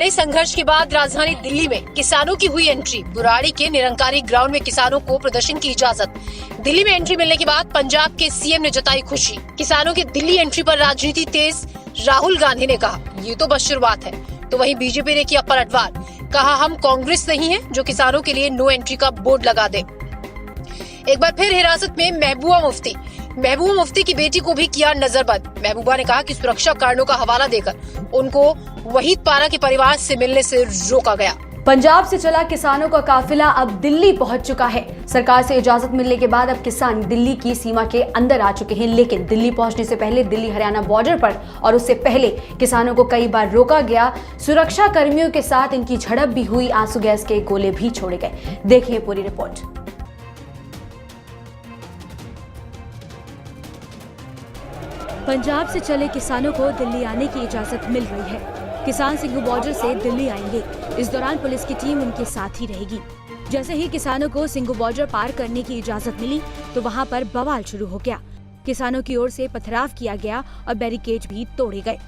बड़े संघर्ष के बाद राजधानी दिल्ली में किसानों की हुई एंट्री। बुराड़ी के निरंकारी ग्राउंड में किसानों को प्रदर्शन की इजाजत। दिल्ली में एंट्री मिलने के बाद पंजाब के सीएम ने जताई खुशी। किसानों की दिल्ली एंट्री पर राजनीति तेज। राहुल गांधी ने कहा ये तो बस शुरुआत है, तो वहीं बीजेपी ने किया पलटवार। कहा हम कांग्रेस नहीं है जो किसानों के लिए नो एंट्री का बोर्ड लगा दे। एक बार फिर हिरासत में महबूबा मुफ्ती। महबूबा मुफ्ती की बेटी को भी किया नजरबंद। महबूबा ने कहा कि सुरक्षा कारणों का हवाला देकर उनको वहीद पारा के परिवार से मिलने से रोका गया। पंजाब से चला किसानों का काफिला अब दिल्ली पहुंच चुका है। सरकार से इजाजत मिलने के बाद अब किसान दिल्ली की सीमा के अंदर आ चुके हैं, लेकिन दिल्ली पहुंचने से पहले दिल्ली हरियाणा बॉर्डर पर और उससे पहले किसानों को कई बार रोका गया। सुरक्षा कर्मियों के साथ इनकी झड़प भी हुई, आंसू गैस के गोले भी छोड़े गए। देखिए पूरी रिपोर्ट। पंजाब से चले किसानों को दिल्ली आने की इजाजत मिल गई है। किसान सिंघू बॉर्डर से दिल्ली आएंगे। इस दौरान पुलिस की टीम उनके साथ ही रहेगी। जैसे ही किसानों को सिंघू बॉर्डर पार करने की इजाजत मिली तो वहां पर बवाल शुरू हो गया। किसानों की ओर से पथराव किया गया और बैरिकेड भी तोड़े गए।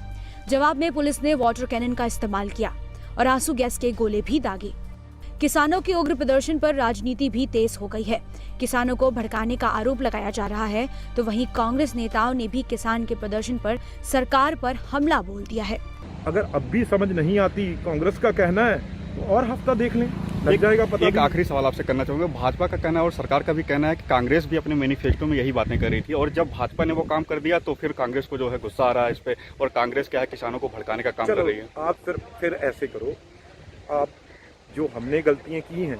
जवाब में पुलिस ने वाटर कैनन का इस्तेमाल किया और आंसू गैस के गोले भी दागे। किसानों के उग्र प्रदर्शन पर राजनीति भी तेज हो गई है। किसानों को भड़काने का आरोप लगाया जा रहा है, तो वहीं कांग्रेस नेताओं ने भी किसान के प्रदर्शन पर सरकार पर हमला बोल दिया है। अगर अब भी समझ नहीं आती, कांग्रेस का कहना है तो और हफ्ता देख लें, लग जाएगा पता। एक आखिरी सवाल आपसे करना चाहूंगा। भाजपा का कहना है और सरकार का भी कहना है कि कांग्रेस भी अपने मैनिफेस्टो में यही बातें कर रही थी, और जब भाजपा ने वो काम कर दिया तो फिर कांग्रेस को जो है गुस्सा आ रहा है इस पे, और कांग्रेस क्या है किसानों को भड़काने का काम कर रही है। आप फिर ऐसे करो, आप जो हमने गलतियां की हैं,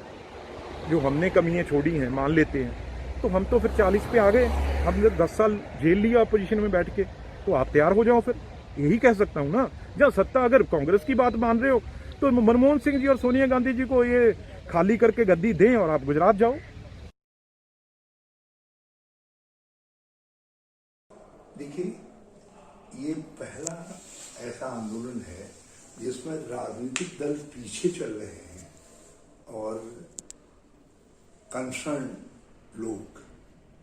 जो हमने कमियां छोड़ी हैं, मान लेते हैं, तो हम तो फिर 40 पे आ गए। हमने 10 साल जेल लिया अपोजिशन में बैठ के, तो आप तैयार हो जाओ। फिर यही कह सकता हूँ ना, जब सत्ता अगर कांग्रेस की बात मान रहे हो तो मनमोहन सिंह जी और सोनिया गांधी जी को ये खाली करके गद्दी दें और आप गुजरात जाओ। देखिए, ये पहला ऐसा आंदोलन है जिसमें राजनीतिक दल पीछे चल रहे हैं और कंसर्न लोग,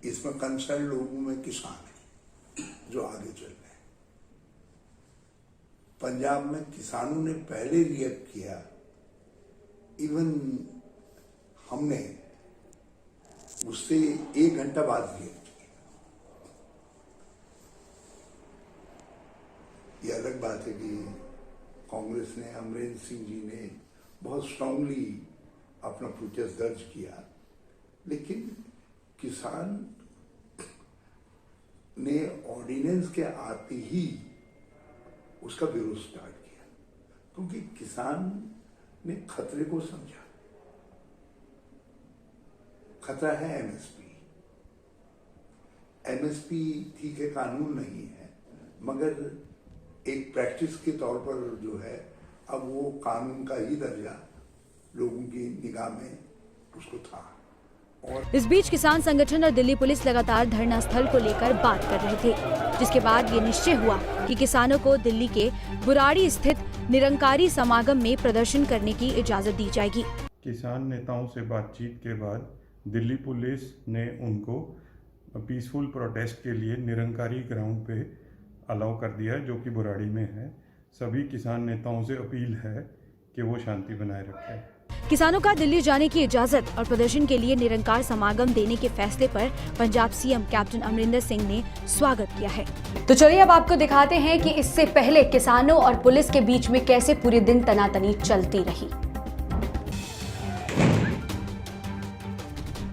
इसमें कंसर्न लोगों में किसान है जो आगे चल रहे हैं। पंजाब में किसानों ने पहले रिएक्ट किया, इवन हमने उससे 1 घंटा बाद रिएक्ट किया। ये अलग बात है कि कांग्रेस ने, अमरेंद्र सिंह जी ने बहुत स्ट्रांगली अपना प्रोटेस्ट दर्ज किया, लेकिन किसान ने ऑर्डिनेंस के आते ही उसका विरोध स्टार्ट किया, क्योंकि किसान ने खतरे को समझा। खतरा है एमएसपी। एमएसपी ठीक है, कानून नहीं है, मगर एक प्रैक्टिस के तौर पर जो है, अब वो कानून का ही दर्जा लोगों की निगाह में उसको था। इस बीच किसान संगठन और दिल्ली पुलिस लगातार धरना स्थल को लेकर बात कर रहे थे, जिसके बाद ये निश्चय हुआ कि किसानों को दिल्ली के बुराड़ी स्थित निरंकारी समागम में प्रदर्शन करने की इजाजत दी जाएगी। किसान नेताओं से बातचीत के बाद दिल्ली पुलिस ने उनको पीसफुल प्रोटेस्ट के लिए निरंकारी ग्राउंड पे अलाउ कर दिया, जो कि बुराड़ी में है। सभी किसान नेताओं से अपील है कि वो शांति बनाए रखें। किसानों का दिल्ली जाने की इजाजत और प्रदर्शन के लिए निरंकार समागम देने के फैसले पर पंजाब सीएम कैप्टन अमरिंदर सिंह ने स्वागत किया है। तो चलिए अब आपको दिखाते हैं कि इससे पहले किसानों और पुलिस के बीच में कैसे पूरे दिन तनातनी चलती रही।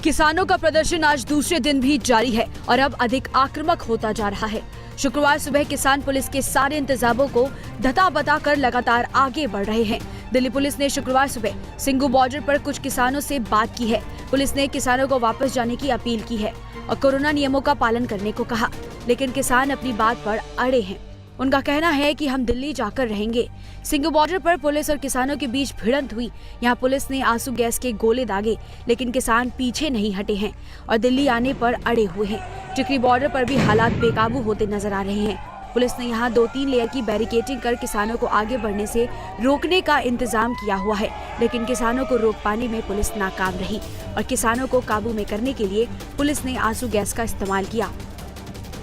किसानों का प्रदर्शन आज दूसरे दिन भी जारी है और अब अधिक आक्रामक होता जा रहा है। शुक्रवार सुबह किसान पुलिस के सारे इंतजामों को धता बताकर लगातार आगे बढ़ रहे हैं। दिल्ली पुलिस ने शुक्रवार सुबह सिंघू बॉर्डर पर कुछ किसानों से बात की है। पुलिस ने किसानों को वापस जाने की अपील की है और कोरोना नियमों का पालन करने को कहा, लेकिन किसान अपनी बात पर अड़े हैं। उनका कहना है कि हम दिल्ली जाकर रहेंगे। सिंघू बॉर्डर पर पुलिस और किसानों के बीच भिड़ंत हुई। यहाँ पुलिस ने आंसू गैस के गोले दागे, लेकिन किसान पीछे नहीं हटे हैं और दिल्ली आने पर अड़े हुए हैं। टिकरी बॉर्डर पर भी हालात बेकाबू होते नजर आ रहे हैं। पुलिस ने यहाँ 2-3 लेयर की बैरिकेडिंग कर किसानों को आगे बढ़ने से रोकने का इंतजाम किया हुआ है, लेकिन किसानों को रोक पाने में पुलिस नाकाम रही और किसानों को काबू में करने के लिए पुलिस ने आंसू गैस का इस्तेमाल किया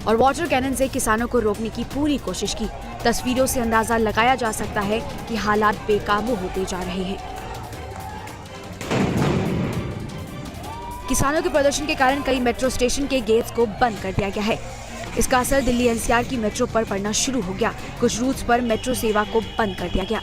और वाटर कैनन से किसानों को रोकने की पूरी कोशिश की। तस्वीरों से अंदाजा लगाया जा सकता है कि हालात बेकाबू होते जा रहे हैं। किसानों के प्रदर्शन के कारण कई मेट्रो स्टेशन के गेट्स को बंद कर दिया गया है। इसका असर दिल्ली एनसीआर की मेट्रो पर पड़ना शुरू हो गया। कुछ रूट्स पर मेट्रो सेवा को बंद कर दिया गया।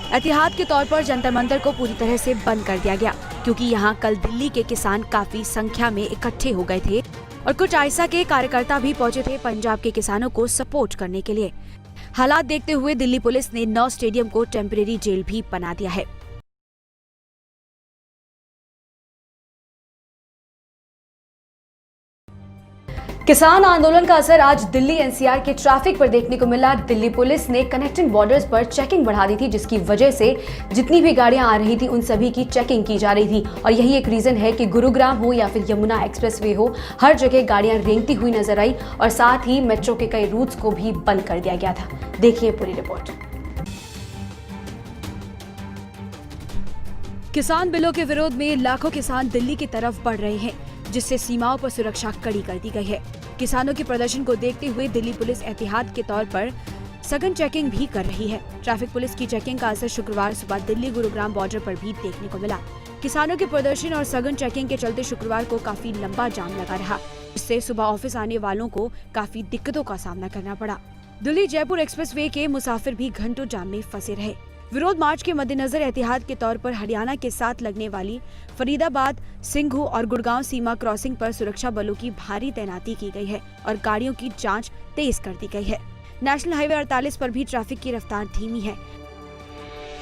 एहतियात के तौर पर जंतर मंतर को पूरी तरह से बंद कर दिया गया, क्योंकि यहाँ कल दिल्ली के किसान काफी संख्या में इकट्ठे हो गए थे और कुछ आईएसआई के कार्यकर्ता भी पहुंचे थे पंजाब के किसानों को सपोर्ट करने के लिए। हालात देखते हुए दिल्ली पुलिस ने 9 स्टेडियम को टेम्परेरी जेल भी बना दिया है। किसान आंदोलन का असर आज दिल्ली एनसीआर के ट्रैफिक पर देखने को मिला। दिल्ली पुलिस ने कनेक्टिंग बॉर्डर्स पर चेकिंग बढ़ा दी थी, जिसकी वजह से जितनी भी गाड़ियां आ रही थी उन सभी की चेकिंग की जा रही थी। और यही एक रीजन है कि गुरुग्राम हो या फिर यमुना एक्सप्रेसवे हो, हर जगह गाड़ियां रेंगती हुई नजर आई और साथ ही मेट्रो के कई रूट्स को भी बंद कर दिया गया था। देखिए पूरी रिपोर्ट। किसान बिलों के विरोध में लाखों किसान दिल्ली की तरफ बढ़ रहे हैं, जिससे सीमाओं पर सुरक्षा कड़ी कर दी गई है। किसानों के प्रदर्शन को देखते हुए दिल्ली पुलिस एहतियात के तौर पर सघन चेकिंग भी कर रही है। ट्रैफिक पुलिस की चेकिंग का असर शुक्रवार सुबह दिल्ली गुरुग्राम बॉर्डर पर भी देखने को मिला। किसानों के प्रदर्शन और सघन चेकिंग के चलते शुक्रवार को काफी लंबा जाम लगा रहा, जिससे सुबह ऑफिस आने वालों को काफी दिक्कतों का सामना करना पड़ा। दिल्ली जयपुर एक्सप्रेसवे के मुसाफिर भी घंटों जाम में फंसे रहे। विरोध मार्च के मद्देनजर एहतियात के तौर पर हरियाणा के साथ लगने वाली फरीदाबाद, सिंघू और गुड़गांव सीमा क्रॉसिंग पर सुरक्षा बलों की भारी तैनाती की गई है और गाड़ियों की जांच तेज कर दी गई है। नेशनल हाईवे 48 पर भी ट्रैफिक की रफ्तार धीमी है।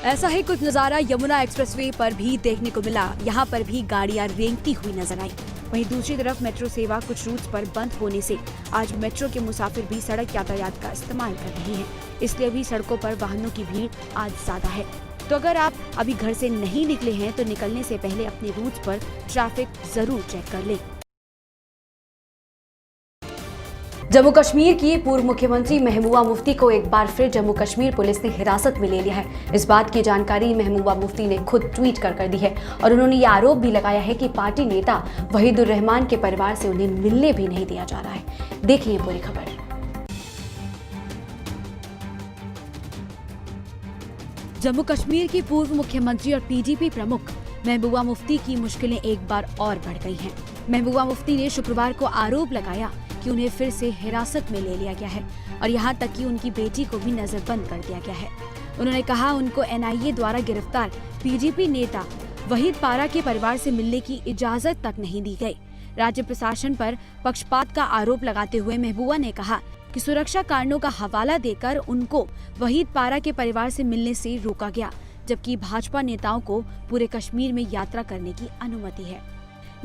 ऐसा ही कुछ नजारा यमुना एक्सप्रेसवे पर भी देखने को मिला। यहाँ पर भी गाड़ियां रेंगती हुई नजर आई। वहीं दूसरी तरफ मेट्रो सेवा कुछ रूट्स पर बंद होने से आज मेट्रो के मुसाफिर भी सड़क यातायात का इस्तेमाल कर रहे हैं, इसलिए भी सड़कों पर वाहनों की भीड़ आज ज्यादा है। तो अगर आप अभी घर से नहीं निकले हैं तो निकलने से पहले अपने रूट्स पर ट्रैफिक जरूर चेक कर लें। जम्मू कश्मीर की पूर्व मुख्यमंत्री महबूबा मुफ्ती को एक बार फिर जम्मू कश्मीर पुलिस ने हिरासत में ले लिया है। इस बात की जानकारी महबूबा मुफ्ती ने खुद ट्वीट कर दी है और उन्होंने ये आरोप भी लगाया है कि पार्टी नेता वहीदुर रहमान के परिवार से उन्हें मिलने भी नहीं दिया जा रहा है। देखिए पूरी खबर। जम्मू कश्मीर की पूर्व मुख्यमंत्री और पीडीपी प्रमुख महबूबा मुफ्ती की मुश्किलें एक बार और बढ़ गई हैं। महबूबा मुफ्ती ने शुक्रवार को आरोप लगाया कि उन्हें फिर से हिरासत में ले लिया गया है और यहाँ तक कि उनकी बेटी को भी नजरबंद कर दिया गया है। उन्होंने कहा उनको एनआईए द्वारा गिरफ्तार पीडीपी नेता वहीद पारा के परिवार से मिलने की इजाजत तक नहीं दी गई। राज्य प्रशासन पर पक्षपात का आरोप लगाते हुए महबूबा ने कहा कि सुरक्षा कारणों का हवाला देकर उनको वहीद पारा के परिवार से मिलने से रोका गया, जबकि भाजपा नेताओं को पूरे कश्मीर में यात्रा करने की अनुमति है।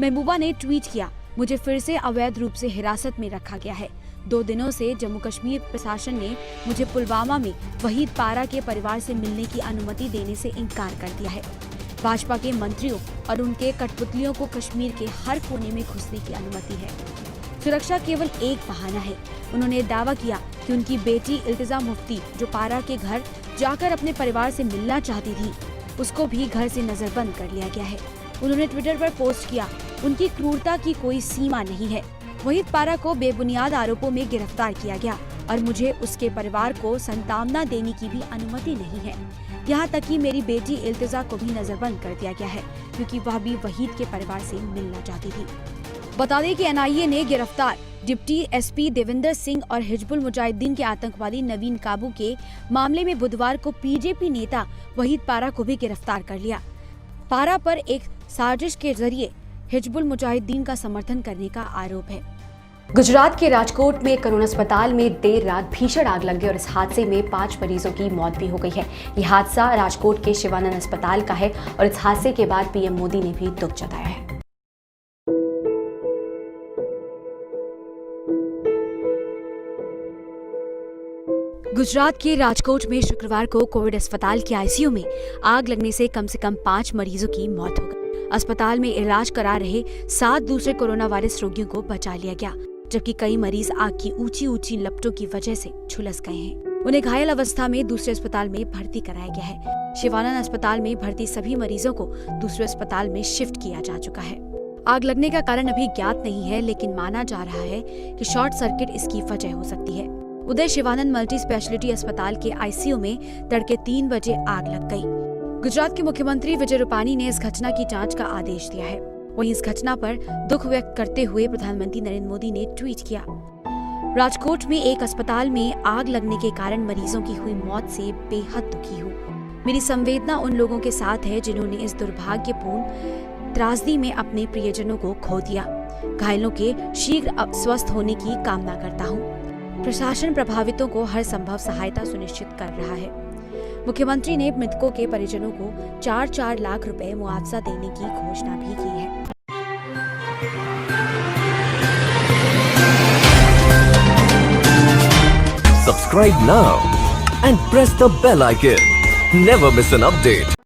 महबूबा ने ट्वीट किया, मुझे फिर से अवैध रूप से हिरासत में रखा गया है। 2 दिनों से जम्मू कश्मीर प्रशासन ने मुझे पुलवामा में वहीद पारा के परिवार से मिलने की अनुमति देने से इनकार कर दिया है। भाजपा के मंत्रियों और उनके कठपुतलियों को कश्मीर के हर कोने में घुसने की अनुमति है। सुरक्षा केवल एक बहाना है। उन्होंने दावा किया कि उनकी बेटी इल्तिजा मुफ्ती, जो पारा के घर जाकर अपने परिवार से मिलना चाहती थी, उसको भी घर से नजरबंद कर लिया गया है। उन्होंने ट्विटर पर पोस्ट किया, उनकी क्रूरता की कोई सीमा नहीं है। वहीद पारा को बेबुनियाद आरोपों में गिरफ्तार किया गया और मुझे उसके परिवार को सांत्वना देने की भी अनुमति नहीं है। यहाँ तक कि मेरी बेटी इल्तिजा को भी नजरबंद कर दिया गया है, क्योंकि वह भी वहीद के परिवार से मिलना चाहती थी। बता दें कि एनआईए ने गिरफ्तार डिप्टी एसपी देविंदर सिंह और हिजबुल मुजाहिदीन के आतंकवादी नवीन काबू के मामले में बुधवार को बीजेपी नेता वहीद पारा को भी गिरफ्तार कर लिया। पारा पर एक साजिश के जरिए हिजबुल मुजाहिदीन का समर्थन करने का आरोप है। गुजरात के राजकोट में कोरोना अस्पताल में देर रात भीषण आग लग गई और इस हादसे में 5 मरीजों की मौत भी हो गई है। ये हादसा राजकोट के शिवानंद अस्पताल का है और इस हादसे के बाद पीएम मोदी ने भी दुख जताया है। गुजरात के राजकोट में शुक्रवार को कोविड अस्पताल के आईसीयू में आग लगने से कम 5 मरीजों की मौत हो गई। अस्पताल में इलाज करा रहे 7 दूसरे कोरोना वायरस रोगियों को बचा लिया गया, जबकि कई मरीज आग की ऊंची लपटों की वजह से झुलस गए हैं। उन्हें घायल अवस्था में दूसरे अस्पताल में भर्ती कराया गया है। शिवानंद अस्पताल में भर्ती सभी मरीजों को दूसरे अस्पताल में शिफ्ट किया जा चुका है। आग लगने का कारण अभी ज्ञात नहीं है, लेकिन माना जा रहा है कि शॉर्ट सर्किट इसकी वजह हो सकती है। उदय शिवानंद मल्टी स्पेशलिटी अस्पताल के आईसीयू में तड़के 3 बजे आग लग गई। गुजरात के मुख्यमंत्री विजय रूपानी ने इस घटना की जांच का आदेश दिया है। वहीं इस घटना पर दुख व्यक्त करते हुए प्रधानमंत्री नरेंद्र मोदी ने ट्वीट किया। राजकोट में एक अस्पताल में आग लगने के कारण मरीजों की हुई मौत से बेहद दुखी हूँ। मेरी संवेदना उन लोगों के साथ है जिन्होंने इस दुर्भाग्यपूर्ण त्रासदी में अपने प्रियजनों को खो दिया। घायलों के शीघ्र स्वस्थ होने की कामना करता हूँ। प्रशासन प्रभावितों को हर संभव सहायता सुनिश्चित कर रहा है। मुख्यमंत्री ने मृतकों के परिजनों को 4-4 लाख रुपए मुआवजा देने की घोषणा भी की है। Subscribe now and press the bell icon. Never miss an update.